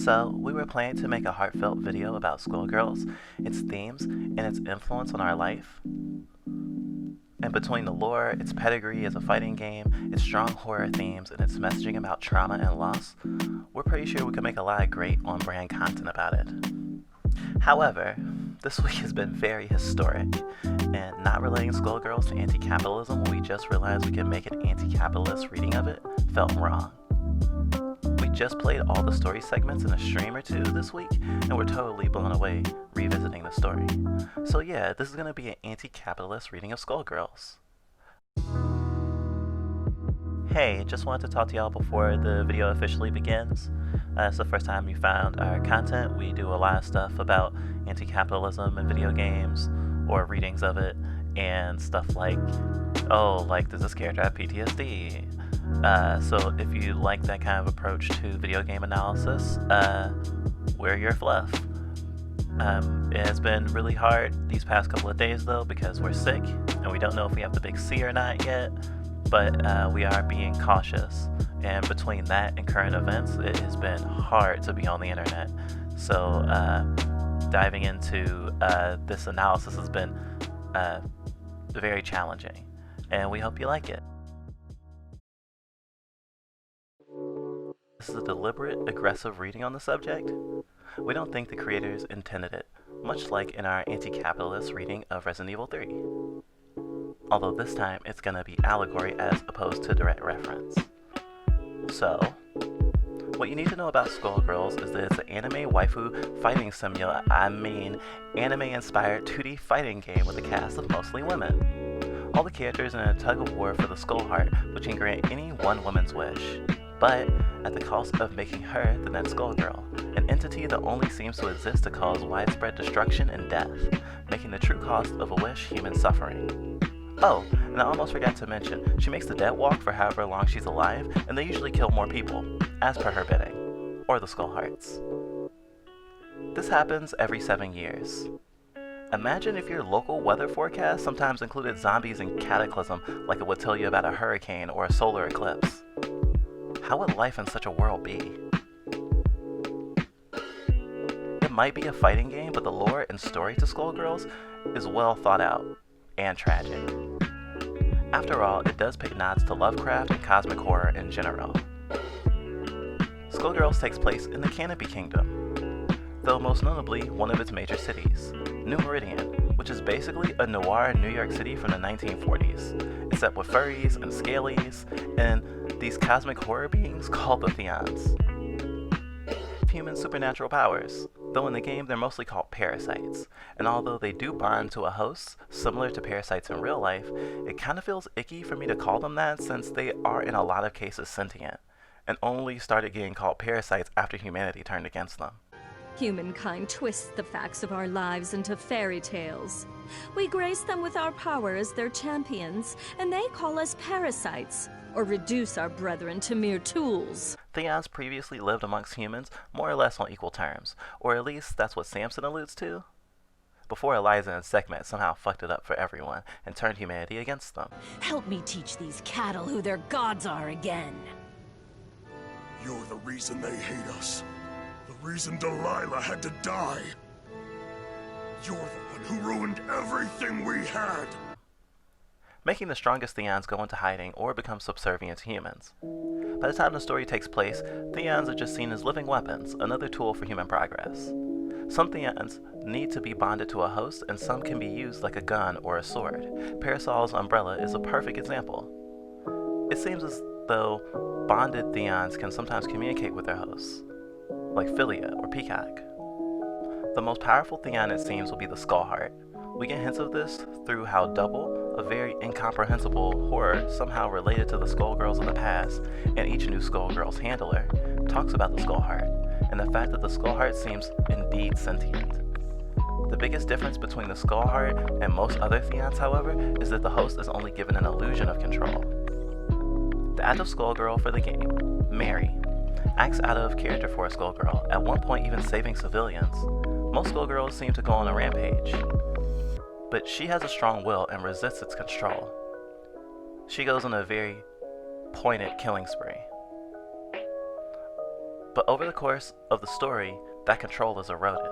So, we were planning to make a heartfelt video about Skullgirls, its themes, and its influence on our life. And between the lore, its pedigree as a fighting game, its strong horror themes, and its messaging about trauma and loss, we're pretty sure we could make a lot of great on-brand content about it. However, this week has been very historic, and not relating Skullgirls to anti-capitalism when we just realized we could make an anti-capitalist reading of it felt wrong. We just played all the story segments in a stream or two this week, and we're totally blown away revisiting the story. So yeah, this is going to be an anti-capitalist reading of Skullgirls. Hey, just wanted to talk to y'all before the video officially begins. It's the first time you found our content. We do a lot of stuff about anti-capitalism in video games, or readings of it, and stuff like, does this character have PTSD? So if you like that kind of approach to video game analysis, we're your fluff. It has been really hard these past couple of days though, because we're sick, and we don't know if we have the big C or not yet, but we are being cautious. And between that and current events, it has been hard to be on the internet. So diving into this analysis has been very challenging, and we hope you like it. This is a deliberate, aggressive reading on the subject. We don't think the creators intended it, much like in our anti-capitalist reading of Resident Evil 3. Although this time it's gonna be allegory as opposed to direct reference. So, what you need to know about Skullgirls is that it's an anime waifu fighting anime-inspired 2D fighting game with a cast of mostly women. All the characters in a tug of war for the Skull Heart, which can grant any one woman's wish, but at the cost of making her the next Skullgirl, an entity that only seems to exist to cause widespread destruction and death, making the true cost of a wish human suffering. Oh, and I almost forgot to mention, she makes the dead walk for however long she's alive, and they usually kill more people, as per her bidding, or the Skull Hearts. This happens every 7 years. Imagine if your local weather forecast sometimes included zombies and cataclysm like it would tell you about a hurricane or a solar eclipse. How would life in such a world be? It might be a fighting game, but the lore and story to Skullgirls is well thought out and tragic. After all, it does pay nods to Lovecraft and cosmic horror in general. Skullgirls takes place in the Canopy Kingdom, though most notably one of its major cities, New Meridian, which is basically a noir New York City from the 1940s, except with furries and scalies, and these cosmic horror beings called the Theons. Human supernatural powers, though in the game they're mostly called parasites, and although they do bond to a host, similar to parasites in real life, it kinda feels icky for me to call them that since they are in a lot of cases sentient, and only started getting called parasites after humanity turned against them. Humankind twists the facts of our lives into fairy tales. We grace them with our power as their champions, and they call us parasites, or reduce our brethren to mere tools. Theons previously lived amongst humans more or less on equal terms, or at least that's what Samson alludes to, before Eliza and Sekhmet somehow fucked it up for everyone and turned humanity against them. Help me teach these cattle who their gods are again. You're the reason they hate us. The reason Delilah had to die. You're the one who ruined everything we had. Making the strongest Theons go into hiding or become subservient to humans. By the time the story takes place, Theons are just seen as living weapons, another tool for human progress. Some Theons need to be bonded to a host, and some can be used like a gun or a sword. Parasol's umbrella is a perfect example. It seems as though bonded Theons can sometimes communicate with their hosts, like Philia or Peacock. The most powerful Theon, it seems, will be the Skull Heart. We get hints of this through how Double, a very incomprehensible horror somehow related to the Skullgirls of the past, and each new Skullgirls handler, talks about the Skull Heart, and the fact that the Skull Heart seems indeed sentient. The biggest difference between the Skull Heart and most other Theons, however, is that the host is only given an illusion of control. The active Skullgirl for the game, Mary, acts out of character for a Skullgirl, at one point even saving civilians. Most Skullgirls seem to go on a rampage, but she has a strong will and resists its control. She goes on a very pointed killing spree. But over the course of the story, that control is eroded.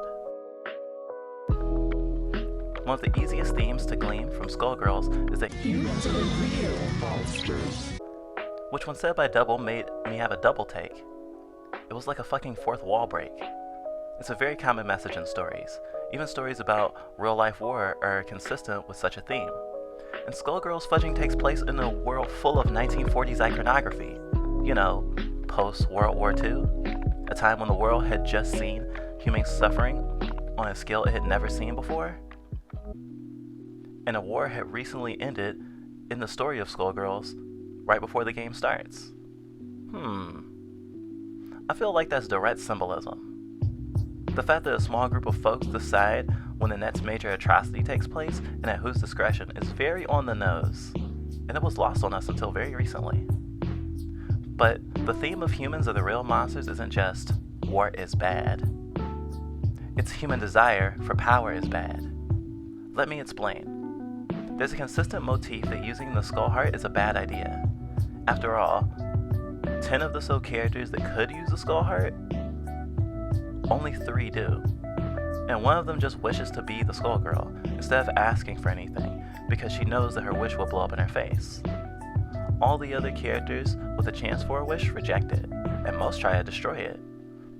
One of the easiest themes to glean from Skullgirls is that humans are real monsters, which when said by Double made me have a double take. It was like a fucking fourth wall break. It's a very common message in stories. Even stories about real-life war are consistent with such a theme. And Skullgirls fudging takes place in a world full of 1940s iconography. You know, post-World War II, a time when the world had just seen human suffering on a scale it had never seen before. And a war had recently ended in the story of Skullgirls right before the game starts. I feel like that's direct symbolism. The fact that a small group of folks decide when the next major atrocity takes place and at whose discretion is very on the nose, and it was lost on us until very recently. But the theme of humans are the real monsters isn't just war is bad. It's human desire for power is bad. Let me explain. There's a consistent motif that using the skull heart is a bad idea. After all, 10 of the so characters that could use the skull heart, only 3 do. And one of them just wishes to be the Skullgirl instead of asking for anything because she knows that her wish will blow up in her face. All the other characters with a chance for a wish reject it, and most try to destroy it.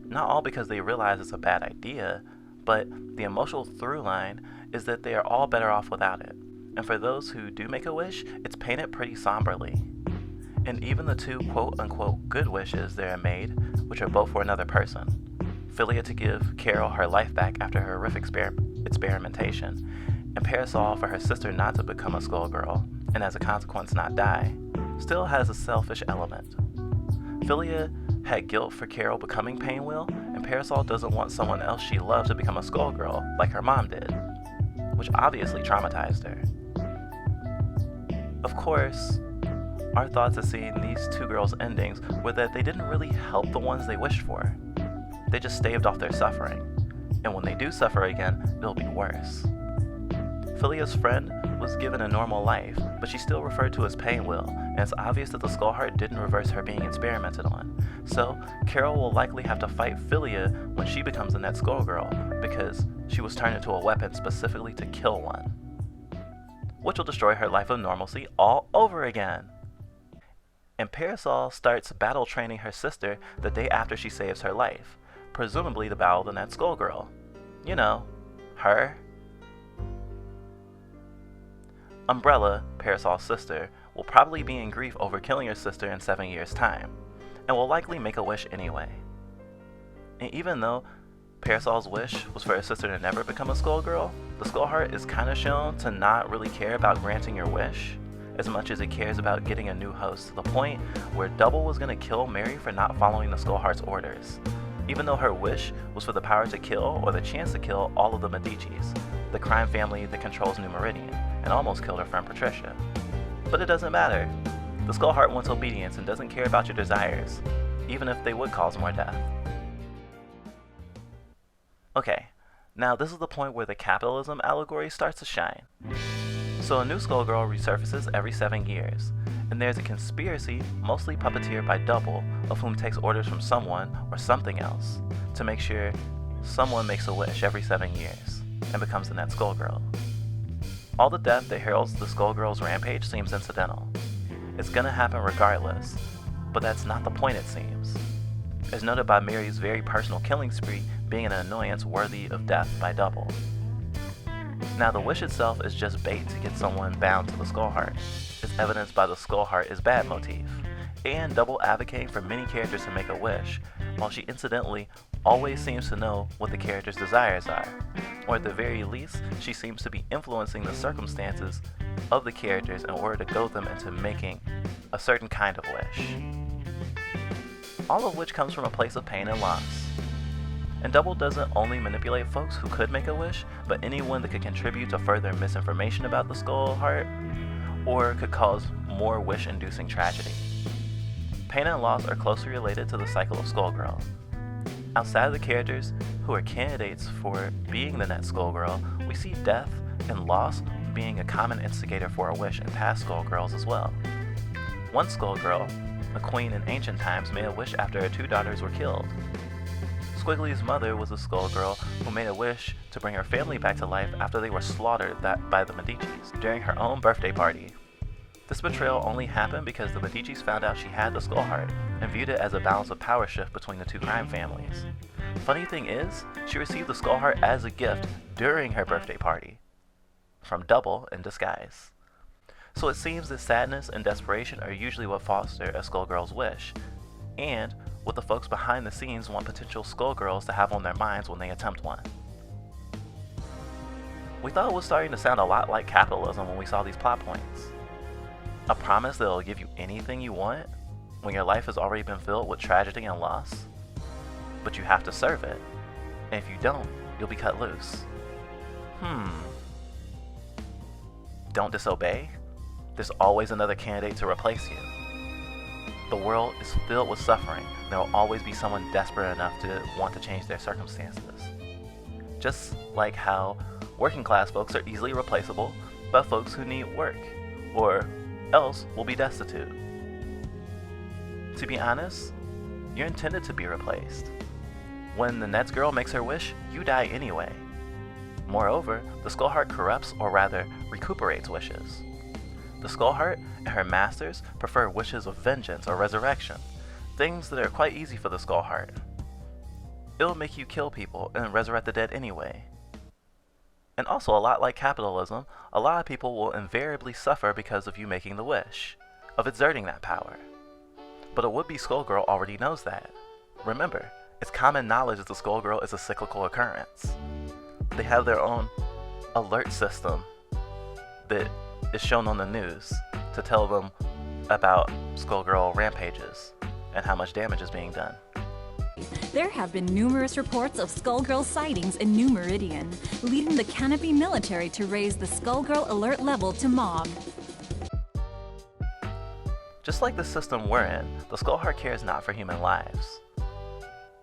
Not all because they realize it's a bad idea, but the emotional through line is that they are all better off without it. And for those who do make a wish, it's painted pretty somberly. And even the 2 quote-unquote good wishes that are made, which are both for another person, Philia to give Carol her life back after her horrific experimentation, and Parasol for her sister not to become a Skullgirl, and as a consequence not die, still has a selfish element. Philia had guilt for Carol becoming Painwheel, and Parasol doesn't want someone else she loves to become a Skullgirl like her mom did, which obviously traumatized her. Of course, our thoughts of seeing these 2 girls' endings were that they didn't really help the ones they wished for. They just staved off their suffering, and when they do suffer again, it'll be worse. Philia's friend was given a normal life, but she's still referred to as Painwheel, and it's obvious that the Skullheart didn't reverse her being experimented on. So, Carol will likely have to fight Philia when she becomes the next Skullgirl, because she was turned into a weapon specifically to kill one, which will destroy her life of normalcy all over again. And Parasol starts battle training her sister the day after she saves her life, presumably to battle the next Skullgirl. You know, her. Umbrella, Parasol's sister, will probably be in grief over killing her sister in 7 years' time, and will likely make a wish anyway. And even though Parasol's wish was for her sister to never become a Skullgirl, the Skullheart is kind of shown to not really care about granting your wish, as much as it cares about getting a new host, to the point where Double was going to kill Mary for not following the Skullheart's orders, even though her wish was for the power to kill, or the chance to kill, all of the Medicis, the crime family that controls New Meridian, and almost killed her friend Patricia. But it doesn't matter. The Skullheart wants obedience and doesn't care about your desires, even if they would cause more death. Okay, now this is the point where the capitalism allegory starts to shine. So a new Skullgirl resurfaces every 7 years, and there's a conspiracy, mostly puppeteered by Double, of whom takes orders from someone or something else, to make sure someone makes a wish every 7 years, and becomes the next Skullgirl. All the death that heralds the Skullgirl's rampage seems incidental. It's gonna happen regardless, but that's not the point, it seems. As noted by Mary's very personal killing spree being an annoyance worthy of death by Double. Now the wish itself is just bait to get someone bound to the Skullheart, as evidenced by the Skullheart is bad motif, and Double advocating for many characters to make a wish, while she incidentally always seems to know what the character's desires are, or at the very least, she seems to be influencing the circumstances of the characters in order to goad them into making a certain kind of wish. All of which comes from a place of pain and loss. And Double doesn't only manipulate folks who could make a wish, but anyone that could contribute to further misinformation about the Skullheart, or could cause more wish-inducing tragedy. Pain and loss are closely related to the cycle of Skullgirl. Outside of the characters who are candidates for being the next Skullgirl, we see death and loss being a common instigator for a wish in past Skullgirls as well. One Skullgirl, a queen in ancient times, made a wish after her 2 daughters were killed, Squiggly's mother was a Skullgirl who made a wish to bring her family back to life after they were slaughtered by the Medicis during her own birthday party. This betrayal only happened because the Medicis found out she had the Skull Heart and viewed it as a balance of power shift between the two crime families. Funny thing is, she received the Skull Heart as a gift during her birthday party from Double in disguise. So it seems that sadness and desperation are usually what foster a Skullgirl's wish, and what the folks behind the scenes want potential Skullgirls to have on their minds when they attempt one. We thought it was starting to sound a lot like capitalism when we saw these plot points. A promise that it'll give you anything you want when your life has already been filled with tragedy and loss, but you have to serve it, and if you don't, you'll be cut loose. Don't disobey? There's always another candidate to replace you. The world is filled with suffering. There will always be someone desperate enough to want to change their circumstances. Just like how working class folks are easily replaceable by folks who need work, or else will be destitute. To be honest, you're intended to be replaced. When the Neds girl makes her wish, you die anyway. Moreover, the Skull Heart corrupts, or rather, recuperates wishes. The Skull Heart and her masters prefer wishes of vengeance or resurrection, things that are quite easy for the Skull Heart. It'll make you kill people and resurrect the dead anyway. And also, a lot like capitalism, a lot of people will invariably suffer because of you making the wish, of exerting that power. But a would-be Skullgirl already knows that. Remember, it's common knowledge that the Skullgirl is a cyclical occurrence. They have their own alert system that is shown on the news to tell them about Skullgirl rampages and how much damage is being done. There have been numerous reports of Skullgirl sightings in New Meridian, leading the Canopy military to raise the Skullgirl alert level to Mob. Just like the system we're in, the Skull Heart cares not for human lives.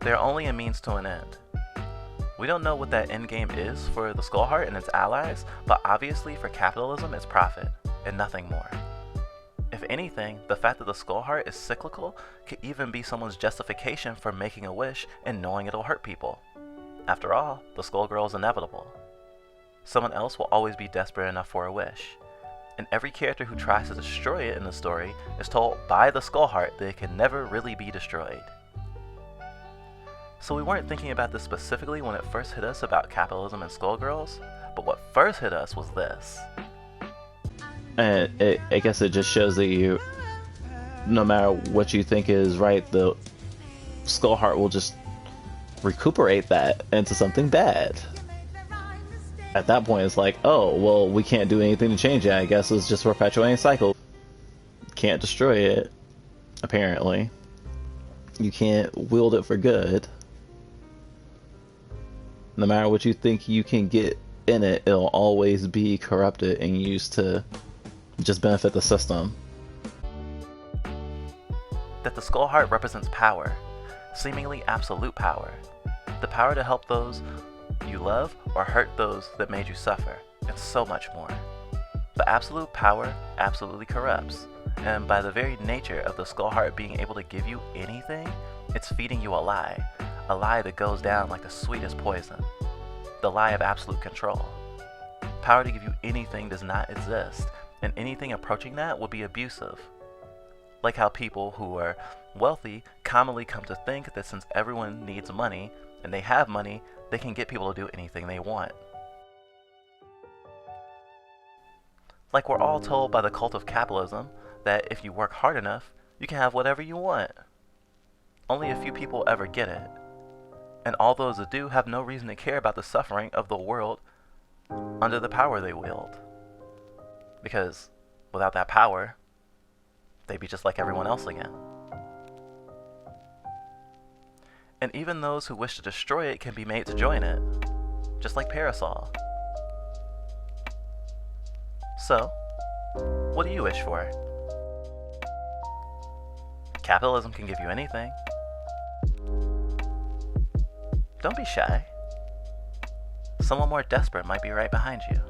They're only a means to an end. We don't know what that endgame is for the Skull Heart and its allies, but obviously for capitalism it's profit, and nothing more. If anything, the fact that the Skull Heart is cyclical could even be someone's justification for making a wish and knowing it'll hurt people. After all, the Skullgirl is inevitable. Someone else will always be desperate enough for a wish, and every character who tries to destroy it in the story is told by the Skull Heart that it can never really be destroyed. So we weren't thinking about this specifically when it first hit us about capitalism and Skullgirls, but what first hit us was this. And I guess it just shows that you, no matter what you think is right, the Skull Heart will just recuperate that into something bad. At that point, it's like, oh, well, we can't do anything to change it. I guess it's just a perpetuating cycle. Can't destroy it, apparently. You can't wield it for good. No matter what you think you can get in it, it'll always be corrupted and used to just benefit the system. That the Skull Heart represents power, seemingly absolute power. The power to help those you love or hurt those that made you suffer, and so much more. But absolute power absolutely corrupts, and by the very nature of the Skull Heart being able to give you anything, it's feeding you a lie that goes down like the sweetest poison. The lie of absolute control. Power to give you anything does not exist, and anything approaching that would be abusive. Like how people who are wealthy commonly come to think that since everyone needs money, and they have money, they can get people to do anything they want. Like we're all told by the cult of capitalism that if you work hard enough, you can have whatever you want. Only a few people ever get it. And all those that do have no reason to care about the suffering of the world under the power they wield. Because without that power, they'd be just like everyone else again. And even those who wish to destroy it can be made to join it, just like Parasol. So, what do you wish for? Capitalism can give you anything. Don't be shy. Someone more desperate might be right behind you.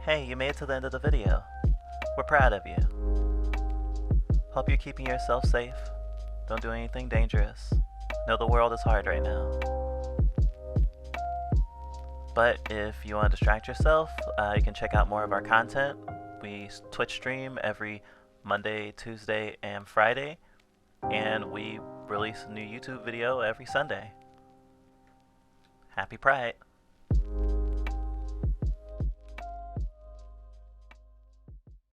Hey, you made it to the end of the video. We're proud of you. Hope you're keeping yourself safe. Don't do anything dangerous. Know the world is hard right now. But if you want to distract yourself, you can check out more of our content. We Twitch stream every Monday, Tuesday, and Friday. And we release a new YouTube video every Sunday. Happy Pride!